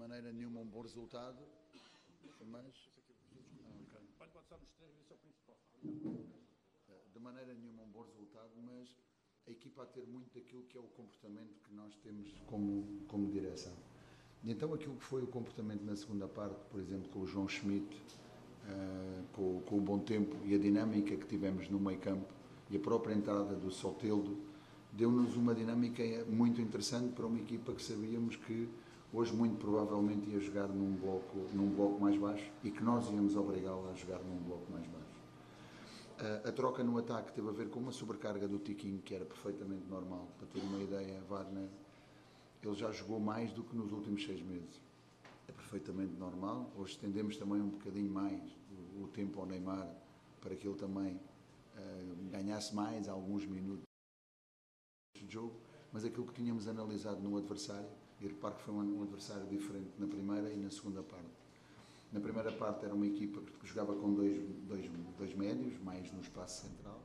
maneira nenhuma um bom resultado, mas... Pode passar nos três, esse é o principal. De maneira nenhuma um bom resultado, mas a equipa a ter muito daquilo que é o comportamento que nós temos como direção. E então aquilo que foi o comportamento na segunda parte, por exemplo, com o João Schmidt, com o bom tempo e a dinâmica que tivemos no meio campo e a própria entrada do Soteldo, deu-nos uma dinâmica muito interessante para uma equipa que sabíamos que hoje muito provavelmente ia jogar num bloco mais baixo e que nós íamos obrigá-la a jogar num bloco mais baixo. A troca no ataque teve a ver com uma sobrecarga do Tiquinho, que era perfeitamente normal. Para ter uma ideia, Wagner, ele já jogou mais do que nos últimos 6 meses. É perfeitamente normal. Hoje estendemos também um bocadinho mais o tempo ao Neymar para que ele também ganhasse mais alguns minutos de jogo, mas aquilo que tínhamos analisado no adversário, e repare que foi um adversário diferente na primeira e na segunda parte. Na primeira parte era uma equipa que jogava com dois médios, mais no espaço central,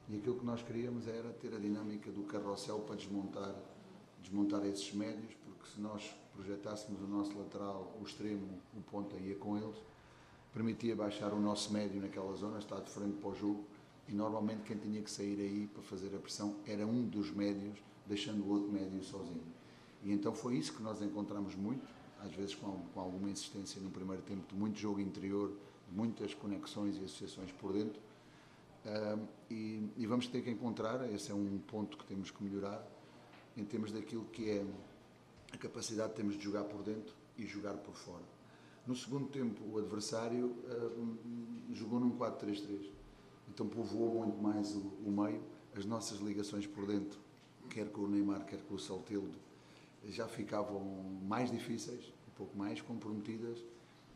e aquilo que nós queríamos era ter a dinâmica do carrossel para desmontar esses médios, porque se nós projetássemos o nosso lateral, o extremo, o ponta ia com eles, permitia baixar o nosso médio naquela zona, estar de frente para o jogo, e normalmente quem tinha que sair aí para fazer a pressão era um dos médios, deixando o outro médio sozinho. E então foi isso que nós encontramos muito, às vezes com alguma insistência no primeiro tempo, de muito jogo interior, de muitas conexões e associações por dentro, e vamos ter que encontrar, esse é um ponto que temos que melhorar, em termos daquilo que é a capacidade que temos de jogar por dentro e jogar por fora. No segundo tempo, o adversário jogou num 4-3-3, então povoou muito mais o meio, as nossas ligações por dentro, quer com o Neymar, quer com o Soteldo, já ficavam mais difíceis, um pouco mais comprometidas,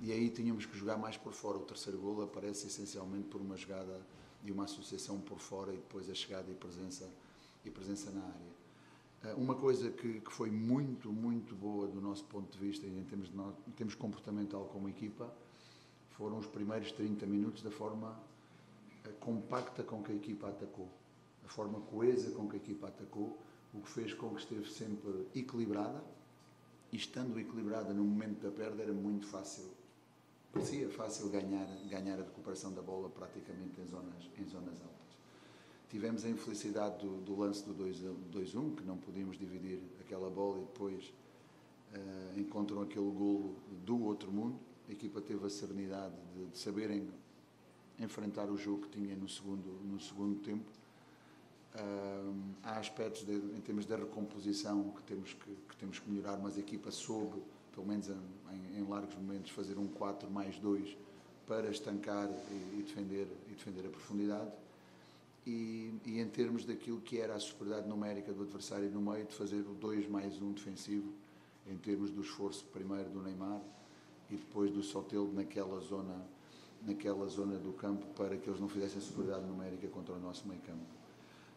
e aí tínhamos que jogar mais por fora. O terceiro golo aparece essencialmente por uma jogada e uma associação por fora e depois a chegada e presença na área. Uma coisa que foi muito, muito boa do nosso ponto de vista e em termos comportamental como equipa, foram os primeiros 30 minutos da forma compacta com que a equipa atacou, a forma coesa com que a equipa atacou, o que fez com que esteve sempre equilibrada, e estando equilibrada no momento da perda era muito fácil, parecia fácil ganhar a recuperação da bola praticamente em zonas altas. Tivemos a infelicidade do lance do 2-1, que não podíamos dividir aquela bola e depois encontram aquele golo do outro mundo. A equipa teve a serenidade de saberem enfrentar o jogo que tinha no segundo tempo. Há aspectos em termos da recomposição que temos que melhorar, mas a equipa soube, pelo menos em largos momentos, fazer um 4+2 para estancar e defender a profundidade. E em termos daquilo que era a superioridade numérica do adversário no meio, de fazer o 2+1 defensivo, em termos do esforço primeiro do Neymar e depois do Soteldo naquela zona do campo, para que eles não fizessem superioridade numérica contra o nosso meio campo.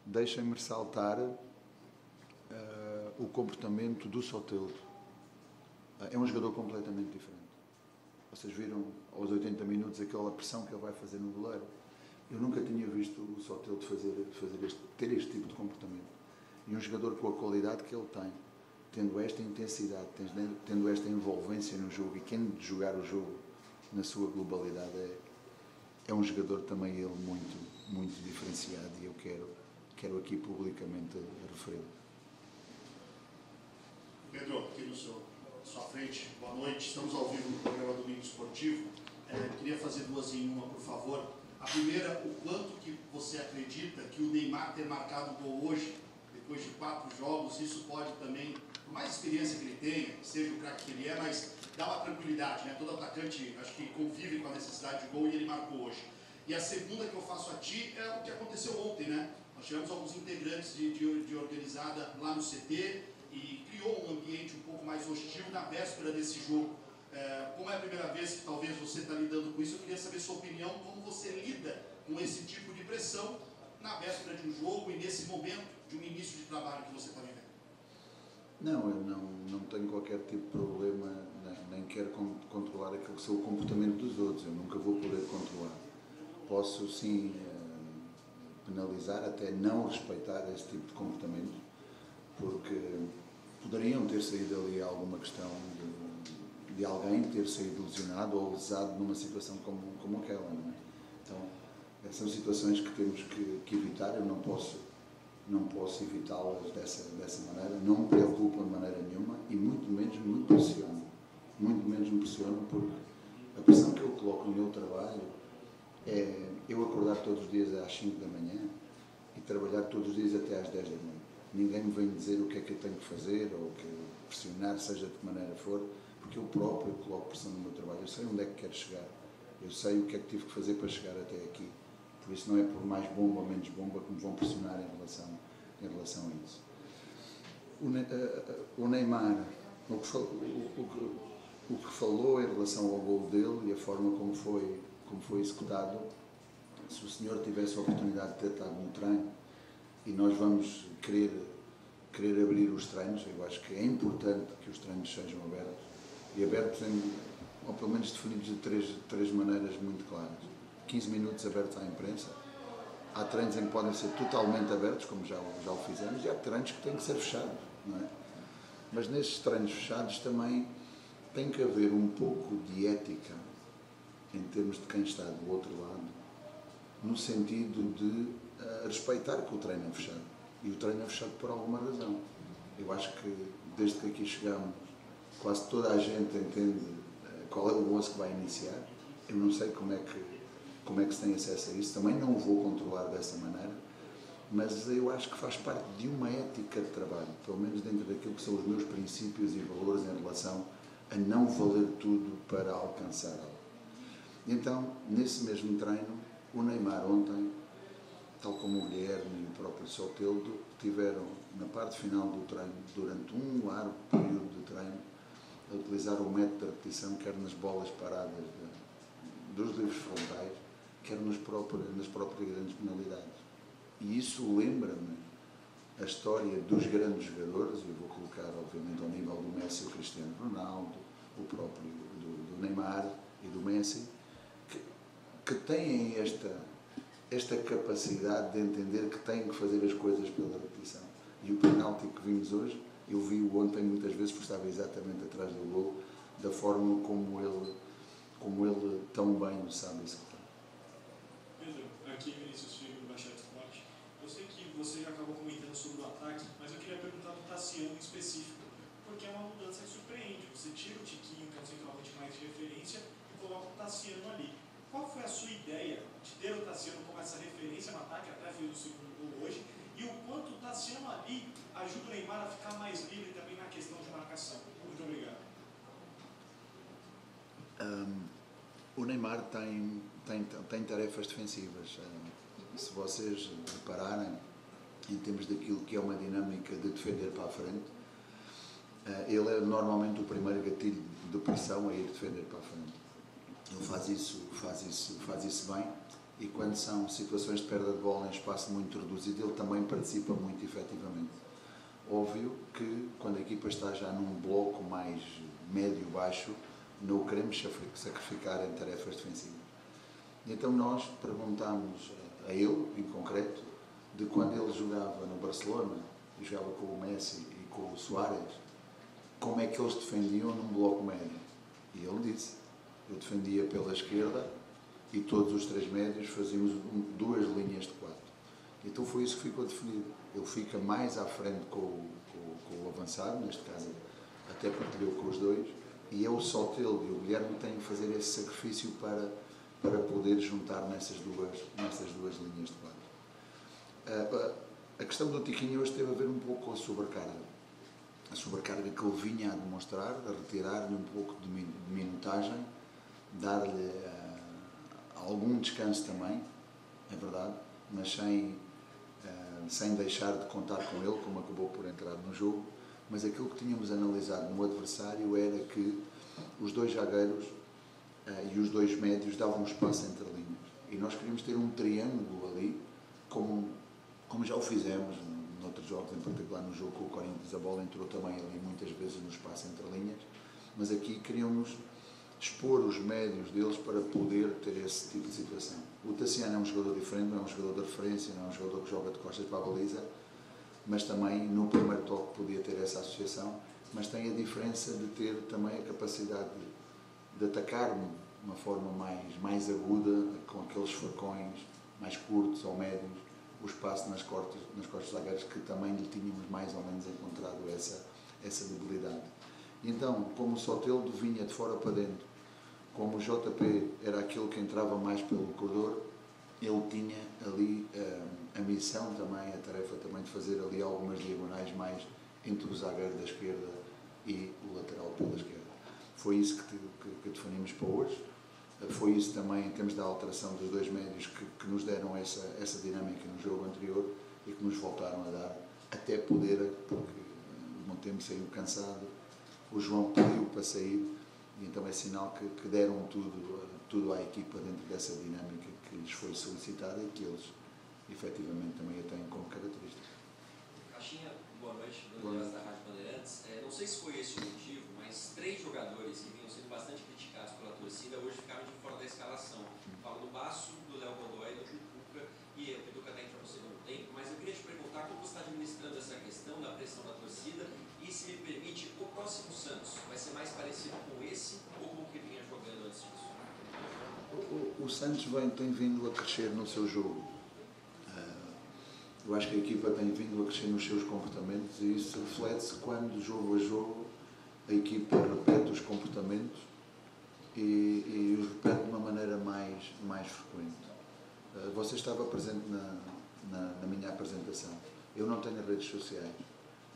Deixem-me ressaltar o comportamento do Soteldo. É um jogador completamente diferente. Vocês viram aos 80 minutos aquela pressão que ele vai fazer no goleiro. Eu nunca tinha visto o Soteldo ter este tipo de comportamento. E um jogador com a qualidade que ele tem, tendo esta intensidade, tendo esta envolvência no jogo e querendo jogar o jogo na sua globalidade, é um jogador também ele muito, muito diferenciado, e eu quero aqui publicamente referi-lo. Pedro, aqui no sua frente, boa noite. Estamos ao vivo no programa Domingo Esportivo. Queria fazer duas em uma, por favor. A primeira, o quanto que você acredita que o Neymar ter marcado o gol hoje, depois de 4 jogos, isso pode também, por mais experiência que ele tenha, seja o craque que ele é, mas dá uma tranquilidade, né? Todo atacante, acho que convive com a necessidade de gol, e ele marcou hoje. E a segunda que eu faço a ti é o que aconteceu ontem, né? Nós tivemos alguns integrantes de organizada lá no CT e criou um ambiente um pouco mais hostil na véspera desse jogo. Como é a primeira vez que talvez você está lidando com isso, eu queria saber sua opinião, como você lida com esse tipo de pressão na véspera de um jogo e nesse momento de um início de trabalho que você está vivendo. Não, eu não tenho qualquer tipo de problema, nem quero controlar aquilo que é o comportamento dos outros, eu nunca vou poder controlar. Posso sim penalizar, até não respeitar esse tipo de comportamento, porque poderiam ter saído ali alguma questão de alguém ter saído lesionado ou lesado numa situação como aquela, não é? Então, são situações que temos que evitar. Eu não posso evitá-las dessa maneira, não me preocupa de maneira nenhuma e muito menos me pressiono, porque a pressão que eu coloco no meu trabalho é eu acordar todos os dias às 5 da manhã e trabalhar todos os dias até às 10 da noite. Ninguém me vem dizer o que é que eu tenho que fazer ou que pressionar, seja de que maneira for, porque eu próprio coloco pressão no meu trabalho. Eu sei onde é que quero chegar, eu sei o que é que tive que fazer para chegar até aqui. Por isso não é por mais bomba ou menos bomba que me vão pressionar em relação a isso. O Neymar, o que falou em relação ao gol dele e a forma como foi executado, se o senhor tivesse a oportunidade de ter estado no treino, e nós vamos querer abrir os treinos, eu acho que é importante que os treinos sejam abertos, e abertos ou pelo menos definidos de três maneiras muito claras. 15 minutos abertos à imprensa, há treinos em que podem ser totalmente abertos, como já o fizemos, e há treinos que têm que ser fechados, não é? Mas nesses treinos fechados também tem que haver um pouco de ética em termos de quem está do outro lado, no sentido de respeitar que o treino é fechado. E o treino é fechado por alguma razão. Eu acho que desde que aqui chegamos, quase toda a gente entende qual é o 11 que vai iniciar. Eu não sei como é que se tem acesso a isso, também não o vou controlar dessa maneira, mas eu acho que faz parte de uma ética de trabalho, pelo menos dentro daquilo que são os meus princípios e valores em relação a não valer tudo para alcançar algo. Então, nesse mesmo treino, o Neymar ontem, tal como o Guilherme e o próprio Soteldo, tiveram na parte final do treino, durante um largo período de treino, a utilizar o método de repetição, quer nas bolas paradas dos livros frontais, quer nas próprias grandes penalidades. E isso lembra-me a história dos grandes jogadores, e eu vou colocar, obviamente, ao nível do Messi e o Cristiano Ronaldo, o próprio do Neymar e do Messi, que têm esta capacidade de entender que têm que fazer as coisas pela repetição. E o penalti que vimos hoje, eu vi-o ontem muitas vezes, porque estava exatamente atrás do gol, da forma como ele tão bem o sabe executar. Pedro, aqui Vinícius Filho, do Baixada Esporte. Eu sei que você já acabou comentando sobre o ataque, mas eu queria perguntar do Tassiano em específico, porque é uma mudança que surpreende. Você tira o Tiquinho, que é um centroavante mais de referência, e coloca o Tassiano ali. Qual foi a sua ideia de ter o Tassiano como essa referência no ataque, até fez o segundo gol hoje, e o quanto o Tassiano ali ajuda o Neymar a ficar mais livre também na questão de marcação? Muito obrigado. O Neymar tem tarefas defensivas. Se vocês repararem, em termos daquilo que é uma dinâmica de defender para a frente, ele é normalmente o primeiro gatilho de pressão a ir defender para a frente. Ele faz isso bem, e quando são situações de perda de bola em espaço muito reduzido, ele também participa muito efetivamente. Óbvio que quando a equipa está já num bloco mais médio-baixo, não o queremos sacrificar em tarefas defensivas. Então nós perguntámos a ele, em concreto, de quando ele jogava no Barcelona, e jogava com o Messi e com o Suárez, como é que eles defendiam num bloco médio. E ele disse: eu defendia pela esquerda e todos os três médios fazíamos duas linhas de 4. Então foi isso que ficou definido. Ele fica mais à frente com o avançado, neste caso até partilhou com os dois, e é o Soteldo e o Guilherme têm que fazer esse sacrifício para poder juntar nessas duas linhas de 4. A questão do Tiquinho hoje teve a ver um pouco com a sobrecarga. A sobrecarga que ele vinha a demonstrar, a retirar-lhe um pouco de minutagem, dar-lhe algum descanso também, é verdade, mas sem deixar de contar com ele, como acabou por entrar no jogo. Mas aquilo que tínhamos analisado no adversário era que os dois zagueiros e os dois médios davam espaço entre linhas. E nós queríamos ter um triângulo ali, como já o fizemos noutros jogos, em particular no jogo com o Corinthians, a bola entrou também ali muitas vezes no espaço entre linhas, mas aqui queríamos expor os médios deles para poder ter esse tipo de situação. O Tassiano é um jogador diferente, não é um jogador de referência, não é um jogador que joga de costas para a baliza, mas também no primeiro toque podia ter essa associação, mas tem a diferença de ter também a capacidade de atacar de uma forma mais aguda, com aqueles facões mais curtos ou médios, o espaço nas costas dos zagueiros, que também lhe tínhamos mais ou menos encontrado essa debilidade. Então, como o Soteldo vinha de fora para dentro, como o JP era aquele que entrava mais pelo corredor, ele tinha ali a missão também, a tarefa também de fazer ali algumas diagonais mais entre o zagueiro da esquerda e o lateral pela esquerda. Foi isso que definimos para hoje. Foi isso também, em termos da alteração dos dois médios, que nos deram essa dinâmica no jogo anterior e que nos voltaram a dar, até poder, porque o Montemo saiu cansado, o João pediu para sair, e então é sinal que deram tudo à equipa dentro dessa dinâmica que lhes foi solicitada e que eles efetivamente também a têm como característica. Caixinha, boa noite, Daniel da Rádio Bandeirantes. Não sei se foi esse o motivo, mas 3 jogadores que vinham sendo bastante criticados pela torcida hoje ficaram de fora da escalação. Falo do Basso, do Léo Godoy, do Jucuca, e o Pituca está entrando no segundo tempo, mas eu queria te perguntar como você está administrando essa questão da pressão da torcida e, se me permite, o próximo Santos vai ser mais parecido com esse ou com o que vinha jogando antes disso? O Santos tem vindo a crescer no seu jogo. Eu acho que a equipa tem vindo a crescer nos seus comportamentos e isso reflete-se quando, jogo a jogo, a equipa repete os comportamentos e os repete de uma maneira mais frequente. Você estava presente na minha apresentação. Eu não tenho redes sociais,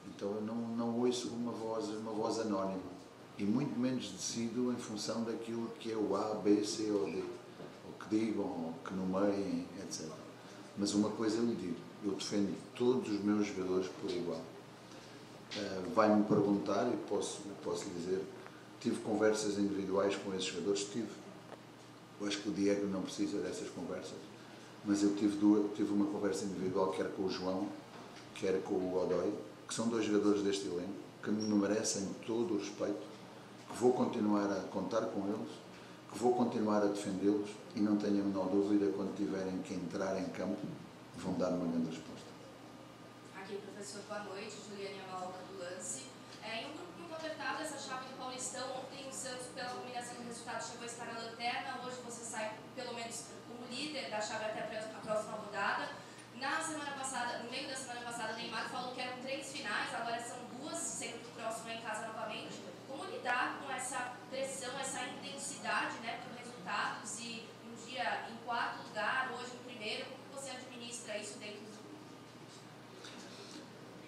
então eu não ouço uma voz anónima e muito menos decido em função daquilo que é o A, B, C ou D, ou que digam, ou que nomeiem, etc. Mas uma coisa eu lhe digo, eu defendo todos os meus jogadores por igual. Vai-me perguntar, e posso lhe dizer, tive conversas individuais com esses jogadores, eu acho que o Diego não precisa dessas conversas, mas eu tive uma conversa individual, quer com o João, quer com o Godoy, que são 2 jogadores deste elenco, que me merecem todo o respeito, que vou continuar a contar com eles, que vou continuar a defendê-los e não tenho a menor dúvida, quando tiverem que entrar em campo, vão dar uma grande resposta. Aqui, professor, boa noite. Juliane Amaloca do Lance. Em um grupo muito apertado, essa chave do Paulistão, ontem o Santos, pela combinação de resultados, chegou a estar na lanterna. Hoje você sai, pelo menos, como líder da chave até a próxima rodada. No meio da semana passada, Neymar falou que eram 3 finais, agora são 2, sendo que o próximo é em casa novamente. Como lidar com essa pressão, essa intensidade, né, por resultados e um dia em 4º lugar, hoje em 1º, como você administra isso dentro do grupo?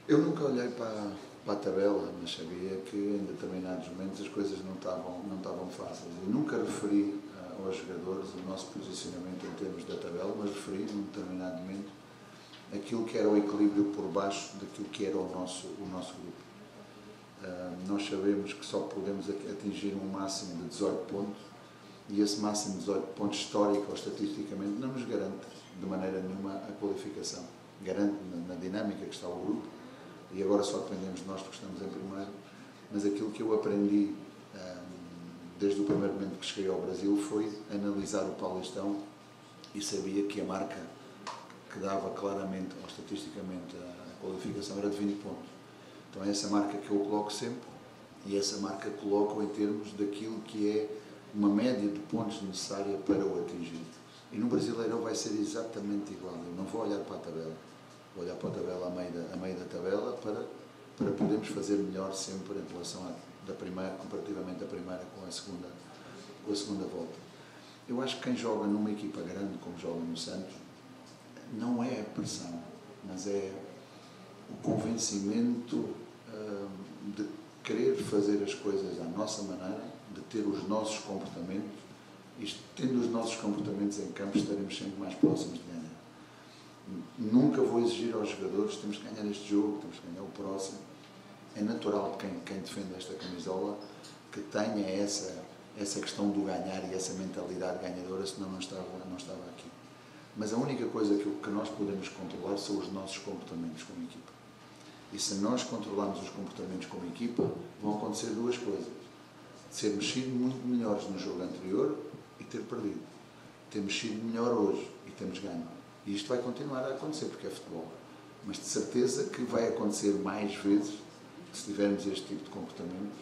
Eu nunca olhei para a tabela, mas sabia que em determinados momentos as coisas não estavam fáceis. Eu nunca referi aos jogadores o nosso posicionamento em termos da tabela, mas referi num determinado momento aquilo que era o equilíbrio por baixo daquilo que era o nosso grupo. Nós sabemos que só podemos atingir um máximo de 18 pontos e esse máximo de 18 pontos histórico ou estatisticamente não nos garante de maneira nenhuma a qualificação. Garante na dinâmica que está o grupo e agora só dependemos de nós porque estamos em primeiro, mas aquilo que eu aprendi desde o primeiro momento que cheguei ao Brasil foi analisar o Paulistão e sabia que a marca que dava claramente ou estatisticamente a qualificação era de 20 pontos. Então é essa marca que eu coloco sempre e essa marca coloco em termos daquilo que é uma média de pontos necessária para o atingir. E no Brasileirão vai ser exatamente igual. Eu não vou olhar para a tabela, vou olhar para a tabela a meio da tabela para podermos fazer melhor sempre em relação da primeira, comparativamente a primeira com a segunda volta. Eu acho que quem joga numa equipa grande como joga no Santos não é a pressão, mas é o convencimento de querer fazer as coisas à nossa maneira, de ter os nossos comportamentos, e tendo os nossos comportamentos em campo estaremos sempre mais próximos de ganhar. Nunca vou exigir aos jogadores, temos que ganhar este jogo, temos que ganhar o próximo. É natural que quem defende esta camisola que tenha essa questão do ganhar e essa mentalidade ganhadora, senão não estava aqui. Mas a única coisa que nós podemos controlar são os nossos comportamentos como equipa. E se nós controlarmos os comportamentos como equipa, vão acontecer 2 coisas. Sermos sido muito melhores no jogo anterior e ter perdido. Temos sido melhor hoje e temos ganho. E isto vai continuar a acontecer porque é futebol. Mas de certeza que vai acontecer mais vezes se tivermos este tipo de comportamento,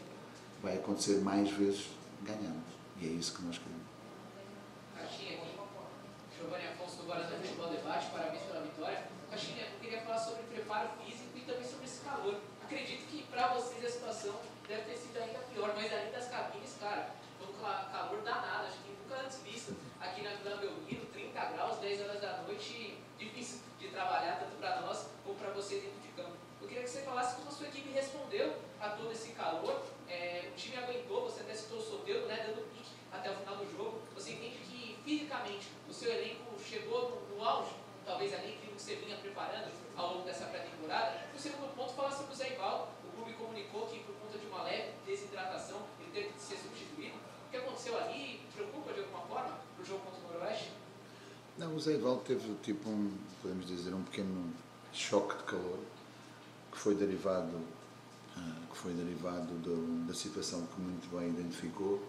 vai acontecer mais vezes ganhamos. E é isso que nós queremos. Caixinha aqui. Giovanni Afonso do Guarani Futebol Debate, parabéns pela vitória. Caixinha, eu queria falar sobre preparo físico e também sobre esse calor. Acredito que para vocês a situação deve ter sido ainda pior, mas além das cabines, cara, foi um calor danado, acho que nunca antes visto. Aqui na Vila Belmiro, 30 graus, 10 horas da noite, difícil de trabalhar, tanto para nós como para vocês dentro de campo. Eu queria que você falasse como a sua equipe respondeu a todo esse calor. O time aguentou, você até citou o Soteldo, né, dando pique até o final do jogo. Você entende que fisicamente o seu elenco chegou no auge, talvez ali aquilo que você vinha preparando ao longo dessa pré-temporada? O segundo ponto, falar sobre o Zé Ivaldo. O clube comunicou que por conta de uma leve desidratação ele teve que ser substituído. O que aconteceu ali preocupa de alguma forma para o jogo contra o Noroeste? Não, o Zé Ivaldo teve tipo podemos dizer, um pequeno choque de calor que foi derivado da situação que muito bem identificou,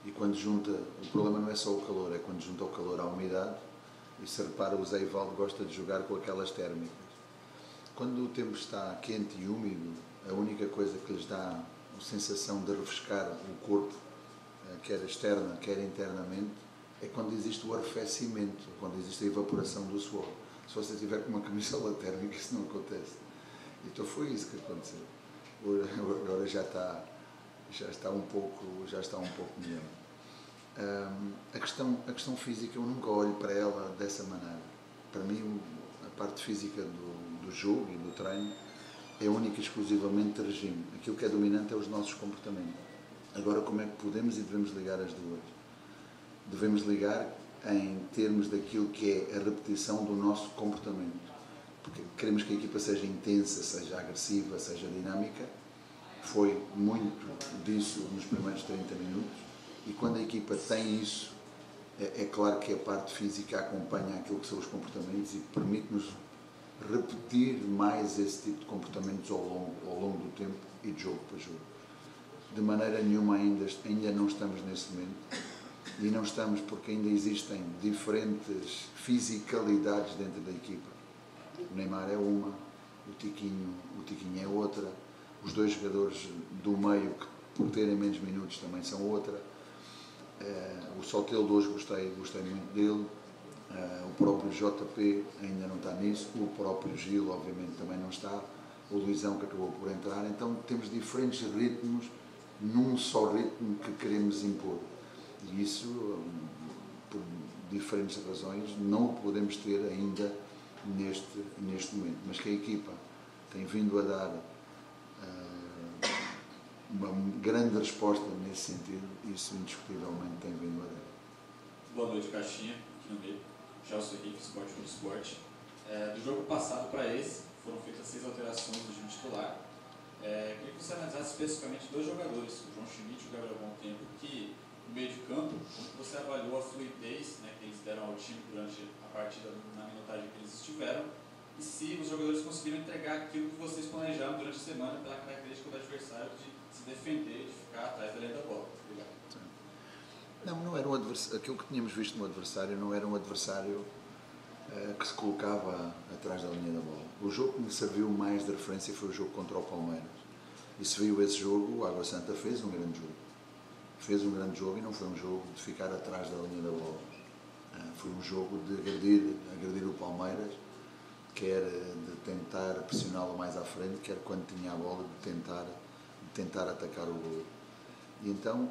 e quando junta, o problema não é só o calor, é quando junta o calor à umidade, e se repara, o Zé Ivaldo gosta de jogar com aquelas térmicas. Quando o tempo está quente e úmido, a única coisa que lhes dá a sensação de refrescar o corpo, quer externa, quer internamente, é quando existe o arrefecimento, quando existe a evaporação do suor. Se você estiver com uma camisola térmica, isso não acontece. Então foi isso que aconteceu. Agora já está um pouco melhor. A questão física, eu nunca olho para ela dessa maneira. Para mim, a parte física do jogo e do treino é única e exclusivamente de regime. Aquilo que é dominante é os nossos comportamentos. Agora, como é que podemos e devemos ligar as duas? Devemos ligar em termos daquilo que é a repetição do nosso comportamento. Porque queremos que a equipa seja intensa, seja agressiva, seja dinâmica. Foi muito disso nos primeiros 30 minutos, e quando a equipa tem isso, é claro que a parte física acompanha aquilo que são os comportamentos e permite-nos repetir mais esse tipo de comportamentos ao longo do tempo e de jogo para jogo. De maneira nenhuma ainda não estamos nesse momento, e não estamos porque ainda existem diferentes fisicalidades dentro da equipa. O Neymar é uma, o Tiquinho é outra, os dois jogadores do meio que por terem menos minutos também são outra. O Soteldo hoje gostei muito dele, o próprio JP ainda não está nisso, o próprio Gil obviamente também não está, o Luizão que acabou por entrar. Então temos diferentes ritmos num só ritmo que queremos impor, e isso por diferentes razões não o podemos ter ainda neste momento, mas que a equipa tem vindo a dar uma grande resposta nesse sentido, isso indiscutivelmente tem vindo a dar. Boa noite, Caixinha, aqui no meio, Gelson Henrique, Esporte no Esporte. Do jogo passado para esse, foram feitas 6 alterações do time titular. Queria que você analisasse especificamente 2 jogadores, o João Schmidt e o Gabriel Montempo, que no meio de campo, como você avaliou a fluidez, né, que eles deram ao time durante a partida, na minutagem que eles estiveram, e se os jogadores conseguiram entregar aquilo que vocês planejaram durante a semana pela característica do adversário de se defender, de ficar atrás da linha da bola. Obrigado. Não era um adversário, aquilo que tínhamos visto no adversário não era um adversário que se colocava atrás da linha da bola. O jogo que me serviu mais de referência foi o jogo contra o Palmeiras. E se viu esse jogo, o Água Santa fez um grande jogo. Fez um grande jogo e não foi um jogo de ficar atrás da linha da bola. Foi um jogo de agredir o Palmeiras, quer de tentar pressioná-lo mais à frente, quer quando tinha a bola de tentar atacar o gol. E então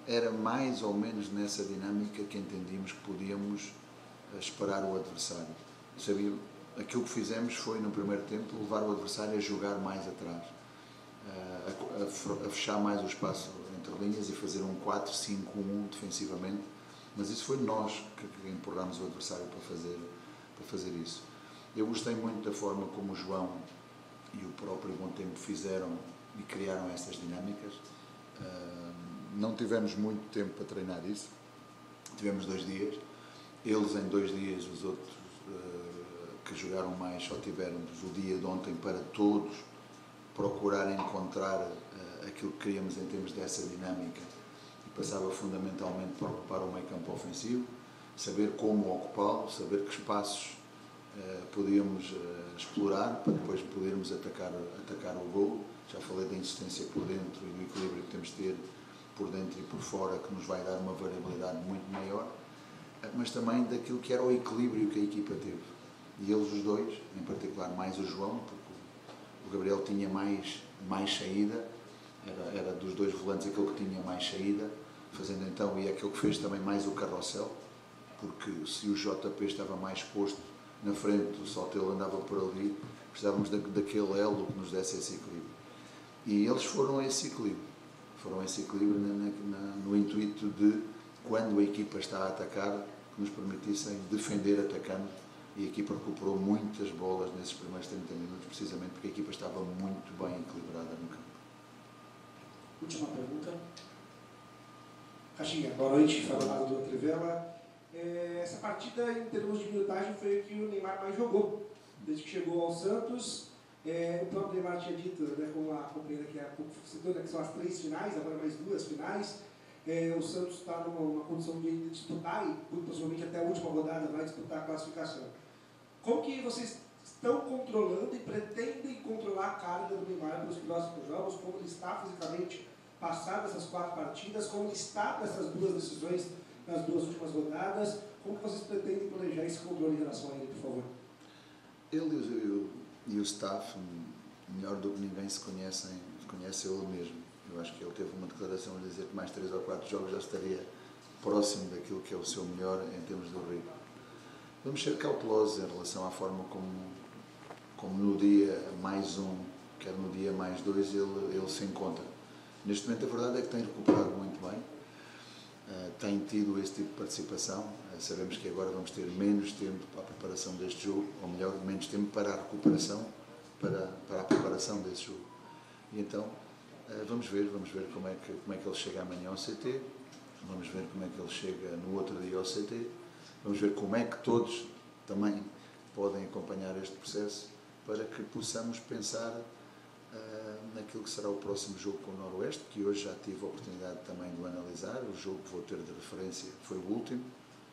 era mais ou menos nessa dinâmica que entendíamos que podíamos esperar o adversário. Aquilo que fizemos foi, no primeiro tempo, levar o adversário a jogar mais atrás, a fechar mais o espaço entre linhas e fazer um 4-5-1 defensivamente, mas isso foi nós que empurramos o adversário para fazer isso. Eu gostei muito da forma como o João e o próprio Montempo fizeram e criaram essas dinâmicas. Não tivemos muito tempo para treinar isso, tivemos 2 dias, eles em 2 dias, os outros que jogaram mais só tiveram o dia de ontem para todos procurar encontrar aquilo que queríamos em termos dessa dinâmica, e passava fundamentalmente por ocupar o meio campo ofensivo, saber como ocupá-lo, saber que espaços podíamos explorar para depois podermos atacar o gol, Já falei da insistência por dentro e do equilíbrio que temos de ter por dentro e por fora, que nos vai dar uma variabilidade muito maior, mas também daquilo que era o equilíbrio que a equipa teve. E eles os dois, em particular mais o João, porque o Gabriel tinha mais saída, era dos dois volantes aquele que tinha mais saída, fazendo então, e aquele que fez também mais o carrossel, porque se o JP estava mais exposto na frente, o Sotelo andava por ali, precisávamos daquele elo que nos desse esse equilíbrio. E eles foram a esse equilíbrio. Foram a esse equilíbrio no intuito de, quando a equipa está a atacar, que nos permitissem defender atacando. E a equipa recuperou muitas bolas nesses primeiros 30 minutos, precisamente porque a equipa estava muito bem equilibrada no campo. Última pergunta. Caixinha, boa noite, Fernando do Trivela. Essa partida, em termos de minutagem, foi a que o Neymar mais jogou. Desde que chegou ao Santos, o próprio Neymar tinha dito, né, como a companheira que há pouco citou, né, que são as 3 finais, agora mais 2 finais. O Santos está numa condição de disputar, e possivelmente até a última rodada vai disputar a classificação. Como que vocês estão controlando e pretendem controlar a carga do Neymar para os próximos jogos? Como ele está fisicamente passado essas 4 partidas? Como ele está nessas 2 decisões nas 2 últimas rodadas? Como que vocês pretendem planejar esse controle em relação a ele, por favor? Ele e o staff, melhor do que ninguém, se conhece ele mesmo. Eu acho que ele teve uma declaração a dizer que mais 3 ou 4 jogos já estaria próximo daquilo que é o seu melhor em termos do ritmo. Vamos ser cautelosos em relação à forma como no dia mais 1, quer no dia mais 2, ele se encontra. Neste momento, a verdade é que tem recuperado muito bem, tem tido esse tipo de participação. Sabemos que agora vamos ter menos tempo para a preparação deste jogo, ou melhor, menos tempo para a recuperação, para a preparação desse jogo. E então, vamos ver como é que ele chega amanhã ao CT, vamos ver como é que ele chega no outro dia ao CT, vamos ver como é que todos também podem acompanhar este processo, para que possamos pensar naquilo que será o próximo jogo com o Noroeste, que hoje já tive a oportunidade também de o analisar. O jogo que vou ter de referência foi o último,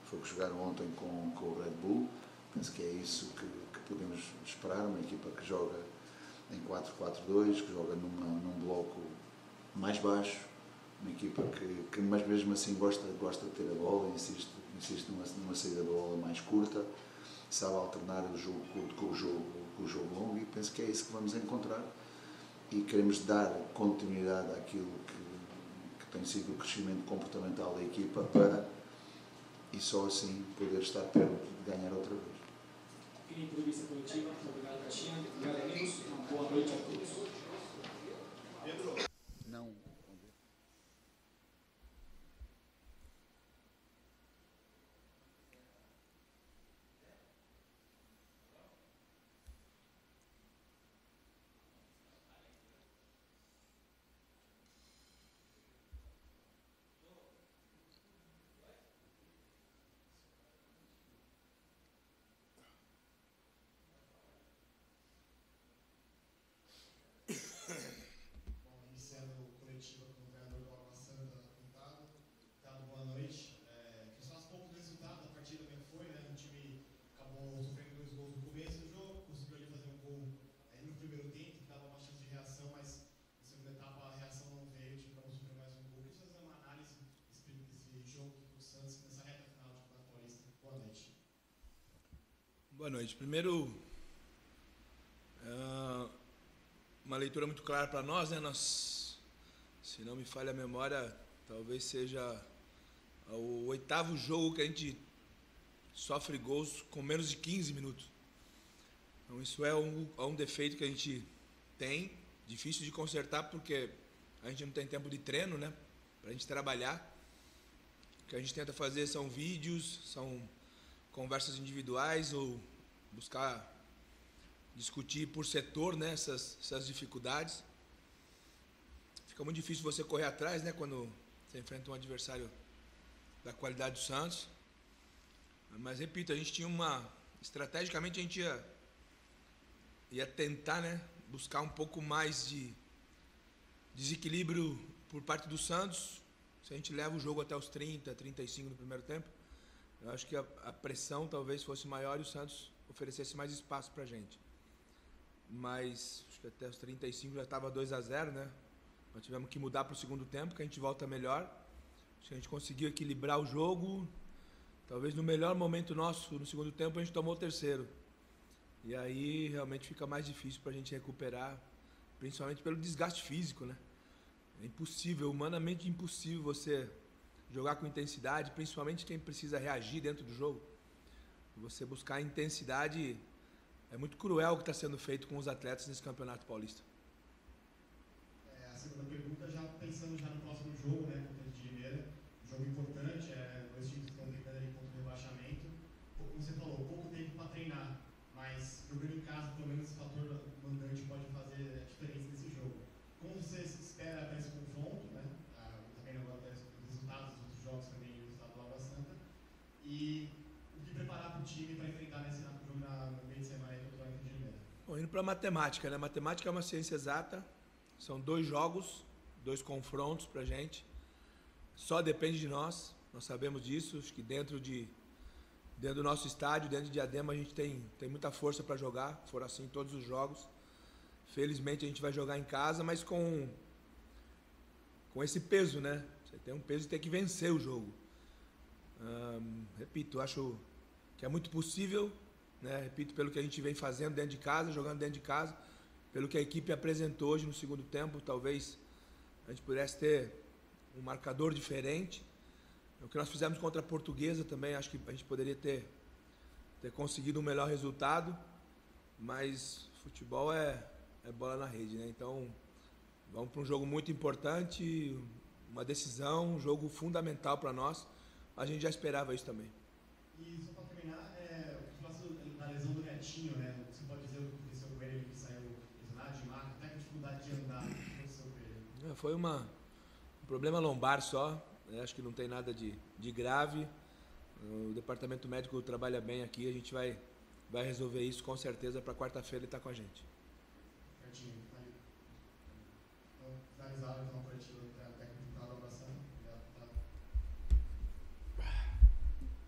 foi o que jogaram ontem com o Red Bull. Penso que é isso que podemos esperar, uma equipa que joga em 4-4-2, que joga num bloco mais baixo, uma equipa que mas mesmo assim gosta de ter a bola, insiste numa saída da bola mais curta, sabe alternar o jogo com o jogo longo, e penso que é isso que vamos encontrar, e queremos dar continuidade àquilo que tem sido o crescimento comportamental da equipa, para, e só assim, poder estar perto de ganhar outra vez. Fim de entrevista coletiva. Obrigado, Caixinha. Obrigado, amigos. Uma boa noite a todos. Pedro. Não. Boa noite. Primeiro, uma leitura muito clara para nós, né? Se não me falha a memória, talvez seja o 8º jogo que a gente sofre gols com menos de 15 minutos. Então isso é um defeito que a gente tem, difícil de consertar, porque a gente não tem tempo de treino, né? Para a gente trabalhar. O que a gente tenta fazer são vídeos, são conversas individuais, ou buscar discutir por setor, né, essas dificuldades. Fica muito difícil você correr atrás, né, quando você enfrenta um adversário da qualidade do Santos. Mas repito, a gente tinha estrategicamente a gente ia tentar, né, buscar um pouco mais de desequilíbrio por parte do Santos. Se a gente leva o jogo até os 30, 35 no primeiro tempo, eu acho que a pressão talvez fosse maior e o Santos oferecesse mais espaço para a gente. mas acho que até os 35 já estava 2-0, né? Nós tivemos que mudar para o segundo tempo, que a gente volta melhor. Acho que a gente conseguiu equilibrar o jogo. Talvez no melhor momento nosso, no segundo tempo, a gente tomou o terceiro. E aí realmente fica mais difícil para a gente recuperar, principalmente pelo desgaste físico, né? É impossível, humanamente impossível você jogar com intensidade, principalmente quem precisa reagir dentro do jogo. Você buscar intensidade, é muito cruel o que está sendo feito com os atletas nesse Campeonato Paulista. A segunda pergunta, já pensando já no próximo jogo, né, contra o de Limeira, jogo importante, dois times que estão brigando ali contra o rebaixamento. Como você falou, pouco tempo para treinar, mas jogando em casa, pelo menos esse fator mandante pode fazer a diferença nesse jogo. Como você se espera para esse confronto, né? Também agora os resultados dos outros jogos, também o resultado do Água Santa, e o que preparar para o time para enfrentar nesse jogo no meio de semana aí contra o Inter de Limeira? Bom, indo para a matemática, né? Matemática é uma ciência exata, são 2 jogos, 2 confrontos para a gente, só depende de nós sabemos disso, acho que dentro do nosso estádio, dentro de Diadema, a gente tem muita força para jogar, foram assim em todos os jogos. Felizmente a gente vai jogar em casa, mas com esse peso, né? Você tem um peso de ter que vencer o jogo. Repito, acho que é muito possível, né? Repito, pelo que a gente vem fazendo dentro de casa, jogando dentro de casa, pelo que a equipe apresentou hoje no segundo tempo, talvez a gente pudesse ter um marcador diferente. O que nós fizemos contra a Portuguesa também, acho que a gente poderia ter conseguido um melhor resultado, mas futebol é bola na rede, né? Então, vamos para um jogo muito importante, uma decisão, um jogo fundamental para nós. A gente já esperava isso também. E só para terminar, da lesão do Netinho, né? Você pode dizer o que aconteceu com ele, que saiu lesionado de marca, até com dificuldade de andar, o que aconteceu com ele? Foi um problema lombar só, né? Acho que não tem nada de grave. O departamento médico trabalha bem aqui, a gente vai resolver isso com certeza para quarta-feira ele estar com a gente. Certinho, tá aí. Finalizado então a coletiva técnica.